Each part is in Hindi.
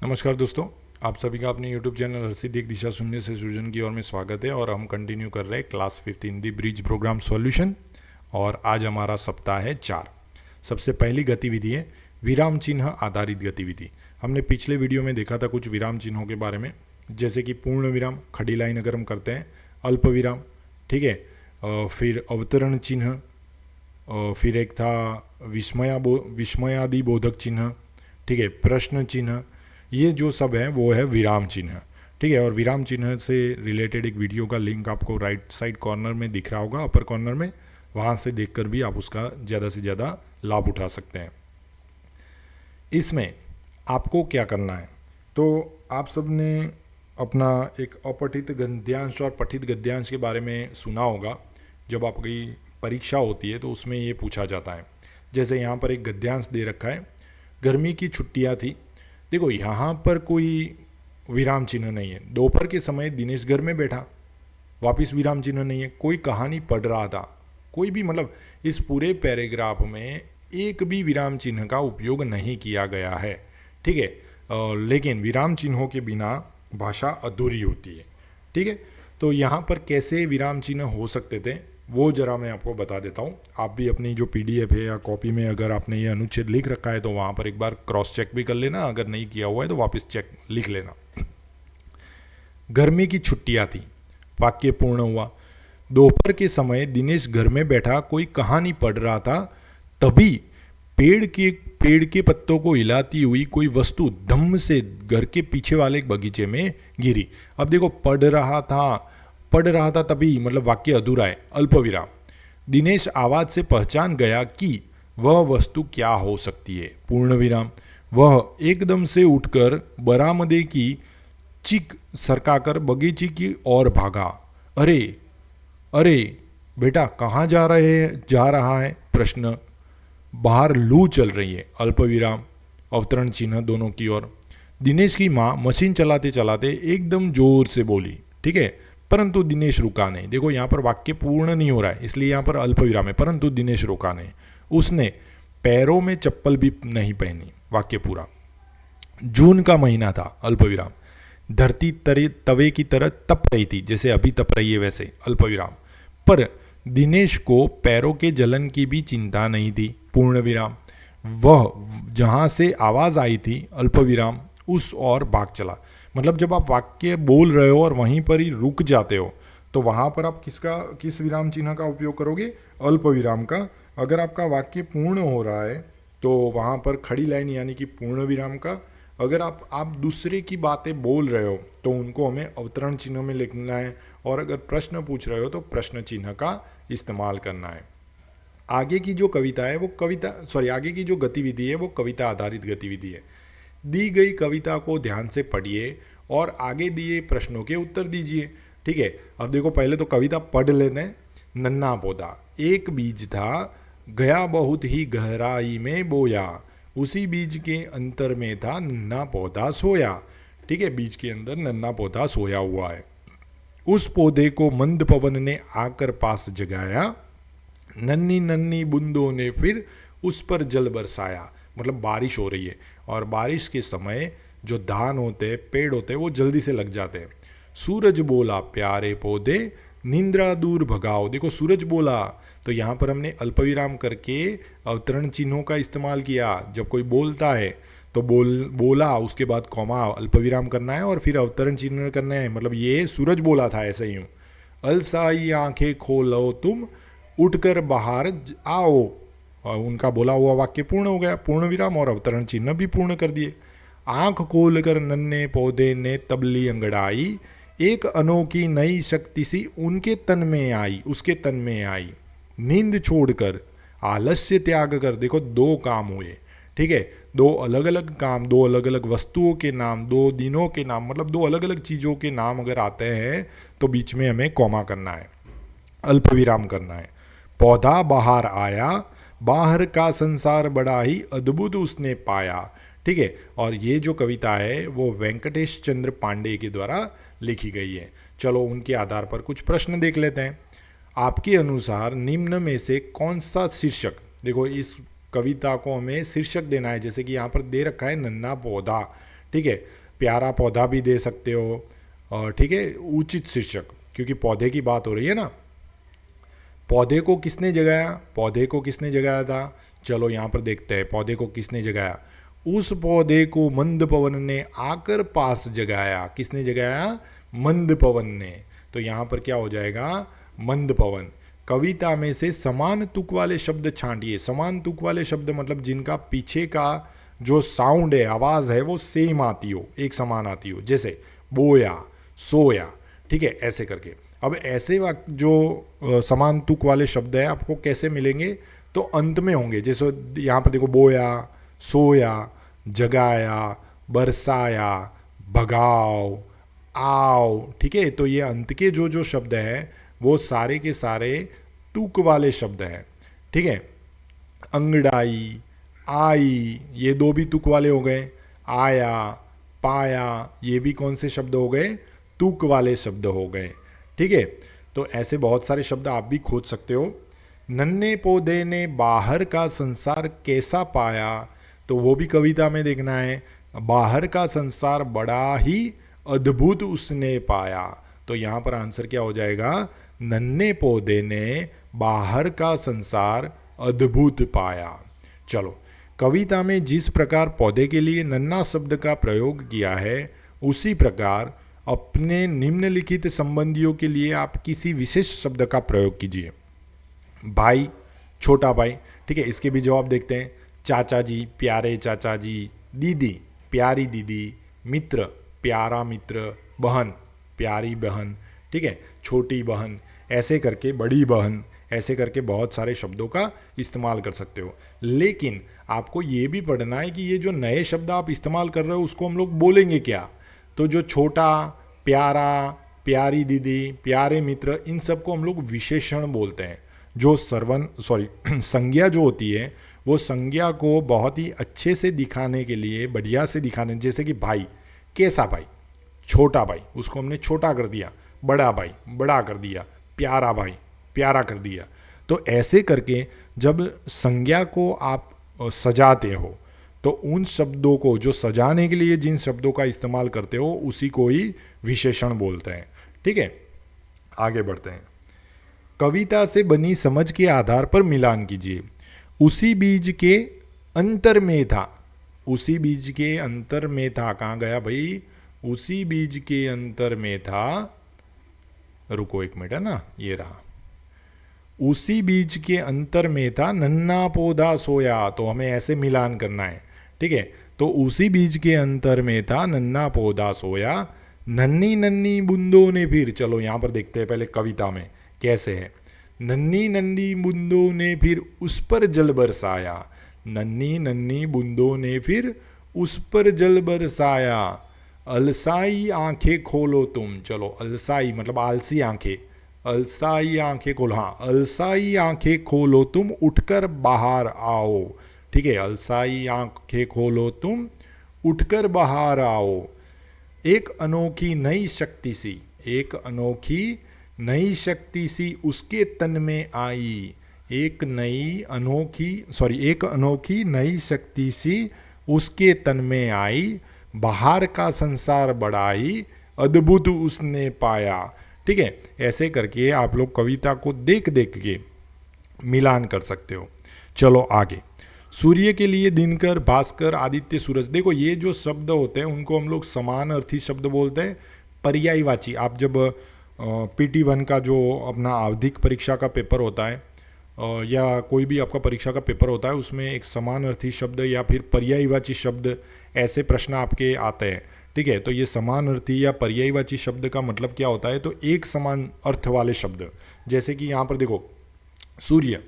नमस्कार दोस्तों, आप सभी का अपने YouTube चैनल हर सीधी एक दिशा शून्य से सृजन की ओर में स्वागत है। और हम कंटिन्यू कर रहे हैं class 5 Hindi bridge programme solution. और आज हमारा सप्ताह है 4। सबसे पहली गतिविधि है विराम चिन्ह आधारित गतिविधि। हमने पिछले वीडियो में देखा था कुछ विराम चिन्हों के बारे में, जैसे कि पूर्ण विराम, खड़ी लाइन अगर हम करते हैं, अल्प विराम, ठीक है, फिर अवतरण चिन्ह, फिर एक था विस्मयादि बोधक चिन्ह, ठीक है, प्रश्न चिन्ह। ये जो सब है वो है विराम चिन्ह, ठीक है। और विराम चिन्ह से रिलेटेड एक वीडियो का लिंक आपको राइट साइड कॉर्नर में दिख रहा होगा, अपर कॉर्नर में, वहाँ से देखकर भी आप उसका ज़्यादा से ज़्यादा लाभ उठा सकते हैं। इसमें आपको क्या करना है, तो आप सब ने अपना एक अपठित गद्यांश और पठित गद्यांश के बारे में सुना होगा। जब आपकी परीक्षा होती है तो उसमें ये पूछा जाता है। जैसे यहाँ पर एक गद्यांश दे रखा है, गर्मी की छुट्टियाँ थी। देखो यहाँ पर कोई विराम चिन्ह नहीं है। दोपहर के समय दिनेश घर में बैठा, वापस विराम चिन्ह नहीं है। कोई कहानी पढ़ रहा था, कोई भी, मतलब इस पूरे पैराग्राफ में एक भी विराम चिन्ह का उपयोग नहीं किया गया है, ठीक है। लेकिन विराम चिन्हों के बिना भाषा अधूरी होती है, ठीक है। तो यहाँ पर कैसे विराम चिन्ह हो सकते थे वो ज़रा मैं आपको बता देता हूँ। आप भी अपनी जो PDF है या कॉपी में अगर आपने ये अनुच्छेद लिख रखा है तो वहाँ पर एक बार क्रॉस चेक भी कर लेना, अगर नहीं किया हुआ है तो वापस चेक लिख लेना। गर्मी की छुट्टियाँ थी, वाक्य पूर्ण हुआ। दोपहर के समय दिनेश घर में बैठा कोई कहानी पढ़ रहा था, तभी पेड़ के पत्तों को हिलाती हुई कोई वस्तु धम्म से घर के पीछे वाले एक बगीचे में गिरी। अब देखो, पढ़ रहा था तभी, मतलब वाक्य अधूरा है, अल्प विराम। दिनेश आवाज से पहचान गया कि वह वस्तु क्या हो सकती है, पूर्ण विराम। वह एकदम से उठकर बरामदे की चीख सरकाकर बगीचे की ओर भागा। अरे अरे बेटा, कहाँ जा रहा है? प्रश्न। बाहर लू चल रही है, अल्प विराम, अवतरण चिन्ह दोनों की ओर। दिनेश की माँ मशीन चलाते चलाते एकदम जोर से बोली, ठीक है, परंतु दिनेश रुका नहीं। देखो यहाँ पर वाक्य पूर्ण नहीं हो रहा है, इसलिए यहाँ पर अल्प विराम है, परंतु दिनेश रुका नहीं। उसने पैरों में चप्पल भी नहीं पहनी, वाक्य पूरा। जून का महीना था, अल्प विराम। धरती तवे की तरह तप रही थी, जैसे अभी तप रही है वैसे, अल्प विराम। पर दिनेश को पैरों के जलन की भी चिंता नहीं थी, पूर्ण विराम। वह जहाँ से आवाज़ आई थी, अल्प विराम, उस ओर भाग चला। मतलब जब आप वाक्य बोल रहे हो और वहीं पर ही रुक जाते हो तो वहाँ पर आप किस विराम चिन्ह का उपयोग करोगे? अल्प विराम का। अगर आपका वाक्य पूर्ण हो रहा है तो वहाँ पर खड़ी लाइन यानी कि पूर्ण विराम का। अगर आप दूसरे की बातें बोल रहे हो तो उनको हमें अवतरण चिन्ह में लिखना है, और अगर प्रश्न पूछ रहे हो तो प्रश्न चिन्ह का इस्तेमाल करना है। आगे की जो आगे की जो गतिविधि है वो कविता आधारित गतिविधि है। दी गई कविता को ध्यान से पढ़िए और आगे दिए प्रश्नों के उत्तर दीजिए, ठीक है। अब देखो, पहले तो कविता पढ़ लेते हैं। नन्हा पौधा, एक बीज था, गया बहुत ही गहराई में बोया, उसी बीज के अंतर में था नन्हा पौधा सोया, ठीक है। बीज के अंदर नन्हा पौधा सोया हुआ है। उस पौधे को मंद पवन ने आकर पास जगाया, नन्ही नन्ही बूंदों ने फिर उस पर जल बरसाया। मतलब बारिश हो रही है और बारिश के समय जो धान होते हैं, पेड़ होते हैं, वो जल्दी से लग जाते हैं। सूरज बोला, प्यारे पौधे निंद्रा दूर भगाओ। देखो, सूरज बोला तो यहाँ पर हमने अल्पविराम करके अवतरण चिन्हों का इस्तेमाल किया। जब कोई बोलता है तो बोला, उसके बाद कॉमा, अल्पविराम करना है और फिर अवतरण चिन्ह करना है। मतलब ये सूरज बोला था, ऐसे ही हूँ। अलसाई आंखें खोलो तुम, उठकर बाहर आओ। और उनका बोला हुआ वाक्य पूर्ण हो गया, पूर्ण विराम और अवतरण चिन्ह भी पूर्ण कर दिए। आंख खोलकर नन्हे पौधे ने तबली अंगड़ाई, एक अनोखी नई शक्ति सी उनके तन में आई, उसके तन में आई। नींद छोड़कर, आलस्य त्याग कर। देखो, दो काम हुए, ठीक है। दो अलग अलग काम, दो अलग अलग वस्तुओं के नाम, दो दिनों के नाम, मतलब दो अलग अलग चीज़ों के नाम अगर आते हैं तो बीच में हमें कॉमा करना है, अल्प विराम करना है। पौधा बाहर आया, बाहर का संसार बड़ा ही अद्भुत उसने पाया, ठीक है। और ये जो कविता है वो वेंकटेश चंद्र पांडे के द्वारा लिखी गई है। चलो उनके आधार पर कुछ प्रश्न देख लेते हैं। आपके अनुसार निम्न में से कौन सा शीर्षक, देखो इस कविता को हमें शीर्षक देना है, जैसे कि यहाँ पर दे रखा है नन्हा पौधा, ठीक है, प्यारा पौधा भी दे सकते हो, और ठीक है, उचित शीर्षक, क्योंकि पौधे की बात हो रही है ना। पौधे को किसने जगाया, पौधे को किसने जगाया था, चलो यहाँ पर देखते हैं पौधे को किसने जगाया। उस पौधे को मंद पवन ने आकर पास जगाया। किसने जगाया, मंद पवन ने। तो यहाँ पर क्या हो जाएगा, मंद पवन। कविता में से समान तुक वाले शब्द छांटिए। समान तुक वाले शब्द मतलब जिनका पीछे का जो साउंड है, आवाज़ है, वो सेम आती हो, एक समान आती हो, जैसे बोया, सोया, ठीक है, ऐसे करके। अब ऐसे वाक्य जो समान तुक वाले शब्द है आपको कैसे मिलेंगे, तो अंत में होंगे। जैसे यहाँ पर देखो, बोया, सोया, जगाया, बरसाया, भगाओ, आओ, ठीक है। तो ये अंत के जो जो शब्द हैं वो सारे के सारे तुक वाले शब्द हैं, ठीक है। अंगड़ाई, आई, ये दो भी तुक वाले हो गए। आया, पाया, ये भी कौन से शब्द हो गए, तुक वाले शब्द हो गए, ठीक है। तो ऐसे बहुत सारे शब्द आप भी खोज सकते हो। नन्हे पौधे ने बाहर का संसार कैसा पाया, तो वो भी कविता में देखना है। बाहर का संसार बड़ा ही अद्भुत उसने पाया। तो यहाँ पर आंसर क्या हो जाएगा, नन्हे पौधे ने बाहर का संसार अद्भुत पाया। चलो, कविता में जिस प्रकार पौधे के लिए नन्हा शब्द का प्रयोग किया है, उसी प्रकार अपने निम्नलिखित संबंधियों के लिए आप किसी विशेष शब्द का प्रयोग कीजिए। भाई, छोटा भाई, ठीक है, इसके भी जवाब देखते हैं। चाचा जी, प्यारे चाचा जी। दीदी, प्यारी दीदी। मित्र, प्यारा मित्र। बहन, प्यारी बहन, ठीक है, छोटी बहन, ऐसे करके बड़ी बहन, ऐसे करके बहुत सारे शब्दों का इस्तेमाल कर सकते हो। लेकिन आपको ये भी पढ़ना है कि ये जो नए शब्द आप इस्तेमाल कर रहे हो उसको हम लोग बोलेंगे क्या। तो जो छोटा, प्यारा, प्यारी दीदी, प्यारे मित्र, इन सब को हम लोग विशेषण बोलते हैं। जो संज्ञा जो होती है, वो संज्ञा को बहुत ही अच्छे से दिखाने के लिए, बढ़िया से दिखाने, जैसे कि भाई, कैसा भाई, छोटा भाई, उसको हमने छोटा कर दिया। बड़ा भाई, बड़ा कर दिया। प्यारा भाई, प्यारा कर दिया। तो ऐसे करके जब संज्ञा को आप सजाते हो, तो उन शब्दों को जो सजाने के लिए जिन शब्दों का इस्तेमाल करते हो उसी को ही विशेषण बोलते हैं, ठीक है। आगे बढ़ते हैं। कविता से बनी समझ के आधार पर मिलान कीजिए। उसी बीज के अंतर में था। उसी बीज के अंतर में था, कहाँ गया भाई, उसी बीज के अंतर में था, रुको एक मिनट, है ना, ये रहा। उसी बीज के अंतर में था नन्हा पौधा सोया। तो हमें ऐसे मिलान करना है, ठीक है। तो उसी बीज के अंतर में था नन्हा पौधा सोया, नन्ही नन्ही बूंदों ने फिर, चलो यहाँ पर देखते हैं पहले कविता में कैसे है। नन्ही नन्ही बूंदों ने फिर उस पर जल बरसाया। नन्ही नन्ही बूंदों ने फिर उस पर जल बरसाया। अलसाई आंखें खोलो तुम, चलो अलसाई मतलब आलसी आंखें, अलसाई आंखें खोलो, हाँ, अलसाई आंखें खोलो तुम उठकर बाहर आओ, ठीक है। अलसाई आंखें खोलो तुम उठकर बाहर आओ। एक अनोखी नई शक्ति सी, एक अनोखी नई शक्ति सी उसके तन में आई। एक अनोखी नई शक्ति सी उसके तन में आई। बाहर का संसार बढ़ाई, अद्भुत उसने पाया, ठीक है। ऐसे करके आप लोग कविता को देख देख के मिलान कर सकते हो। चलो आगे। सूर्य के लिए दिनकर, भास्कर, आदित्य, सूरज। देखो ये जो शब्द होते हैं उनको हम लोग समान अर्थी शब्द बोलते हैं। पर्यायवाची, आप जब PT1 का जो अपना आवधिक परीक्षा का पेपर होता है या कोई भी आपका परीक्षा का पेपर होता है, उसमें एक समान अर्थी शब्द या फिर पर्यायवाची शब्द ऐसे प्रश्न आपके आते हैं, ठीक है। तो ये समान अर्थी या पर्यायवाची शब्द का मतलब क्या होता है, तो एक समान अर्थ वाले शब्द। जैसे कि यहाँ पर देखो सूर्य,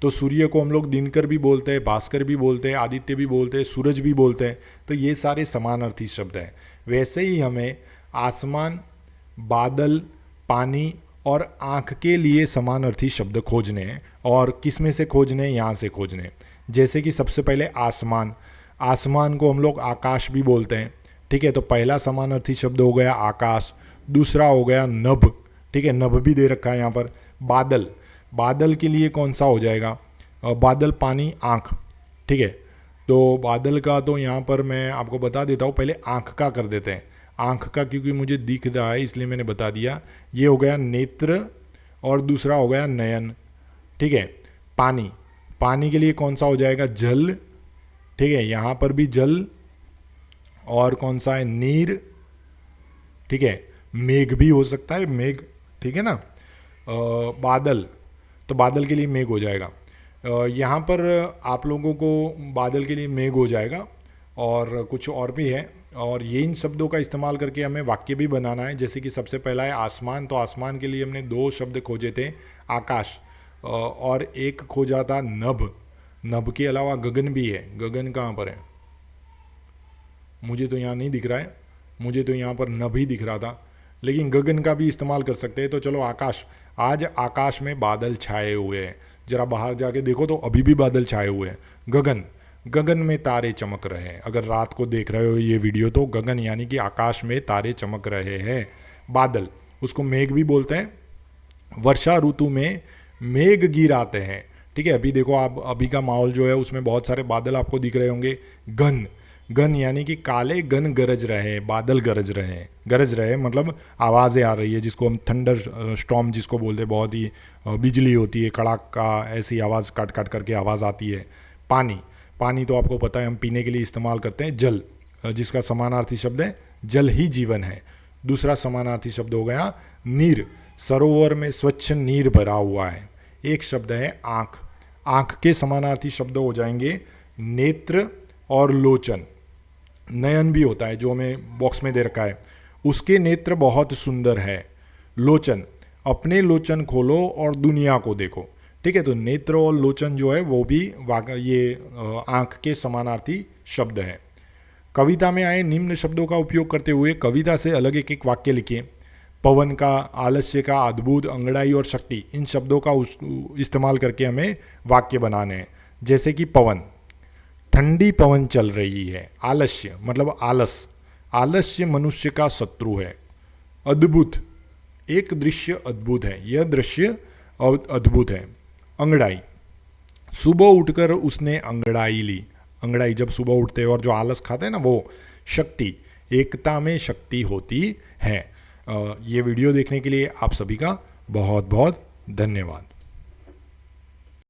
तो सूर्य को हम लोग दिनकर भी बोलते हैं, भास्कर भी बोलते हैं, आदित्य भी बोलते हैं, सूरज भी बोलते हैं। तो ये सारे समानार्थी शब्द हैं। वैसे ही हमें आसमान, बादल, पानी और आँख के लिए समानार्थी शब्द खोजने हैं। और किस में से खोजने हैं, यहाँ से खोजने हैं। जैसे कि सबसे पहले आसमान, आसमान को हम लोग आकाश भी बोलते हैं, ठीक है। तो पहला समानार्थी शब्द हो गया आकाश। दूसरा हो गया नभ, ठीक है, नभ भी दे रखा है यहाँ पर। बादल, बादल के लिए कौन सा हो जाएगा, बादल, पानी, आँख, ठीक है। तो बादल का तो यहाँ पर मैं आपको बता देता हूँ, पहले आँख का कर देते हैं। आँख का क्योंकि मुझे दिख रहा है इसलिए मैंने बता दिया। ये हो गया नेत्र और दूसरा हो गया नयन, ठीक है। पानी, पानी के लिए कौन सा हो जाएगा? जल, ठीक है, यहाँ पर भी जल। और कौन सा है? नीर, ठीक है। मेघ भी हो सकता है, मेघ, ठीक है ना। बादल, तो बादल के लिए मेघ हो जाएगा। यहाँ पर आप लोगों को बादल के लिए मेघ हो जाएगा। और कुछ और भी है, और ये इन शब्दों का इस्तेमाल करके हमें वाक्य भी बनाना है। जैसे कि सबसे पहला है आसमान, तो आसमान के लिए हमने 2 शब्द खोजे थे, आकाश, और एक खोजा था नभ। नभ के अलावा गगन भी है। गगन कहाँ पर है? मुझे तो यहाँ नहीं दिख रहा है, मुझे तो यहाँ पर नभ ही दिख रहा था, लेकिन गगन का भी इस्तेमाल कर सकते हैं। तो चलो आकाश, आज आकाश में बादल छाए हुए हैं। जरा बाहर जाके देखो तो अभी भी बादल छाए हुए हैं। गगन, गगन में तारे चमक रहे हैं। अगर रात को देख रहे हो ये वीडियो तो गगन यानी कि आकाश में तारे चमक रहे हैं। बादल, उसको मेघ भी बोलते हैं। वर्षा ऋतु में मेघ गिर आते हैं, ठीक है। अभी देखो आप, अभी का माहौल जो है उसमें बहुत सारे बादल आपको दिख रहे होंगे। गन, गन यानी कि काले गन गरज रहे हैं, बादल गरज रहे हैं। गरज रहे मतलब आवाज़ें आ रही है, जिसको हम थंडर स्टॉर्म जिसको बोलते हैं। बहुत ही बिजली होती है, कड़ाक का, ऐसी आवाज़ काट काट करके आवाज़ आती है। पानी, पानी तो आपको पता है हम पीने के लिए इस्तेमाल करते हैं। जल, जिसका समानार्थी शब्द है जल ही जीवन है। दूसरा समानार्थी शब्द हो गया नीर, सरोवर में स्वच्छ नीर भरा हुआ है। एक शब्द है आँख, आँख के समानार्थी शब्द हो जाएंगे नेत्र और लोचन। नयन भी होता है जो हमें बॉक्स में दे रखा है, उसके नेत्र बहुत सुंदर है। लोचन, अपने लोचन खोलो और दुनिया को देखो, ठीक है। तो नेत्र और लोचन जो है वो भी ये आँख के समानार्थी शब्द हैं। कविता में आए निम्न शब्दों का उपयोग करते हुए कविता से अलग एक एक वाक्य लिखिए। पवन का, आलस्य का, अद्भुत, अंगड़ाई और शक्ति, इन शब्दों का इस्तेमाल करके हमें वाक्य बनाने हैं। जैसे कि पवन, ठंडी पवन चल रही है। आलस्य मतलब आलस, आलस्य मनुष्य का शत्रु है। अद्भुत, एक दृश्य अद्भुत है, यह दृश्य अद्भुत है। अंगड़ाई, सुबह उठकर उसने अंगड़ाई ली। अंगड़ाई जब सुबह उठते हैं और जो आलस खाते हैं ना वो। शक्ति, एकता में शक्ति होती है। ये वीडियो देखने के लिए आप सभी का बहुत बहुत धन्यवाद।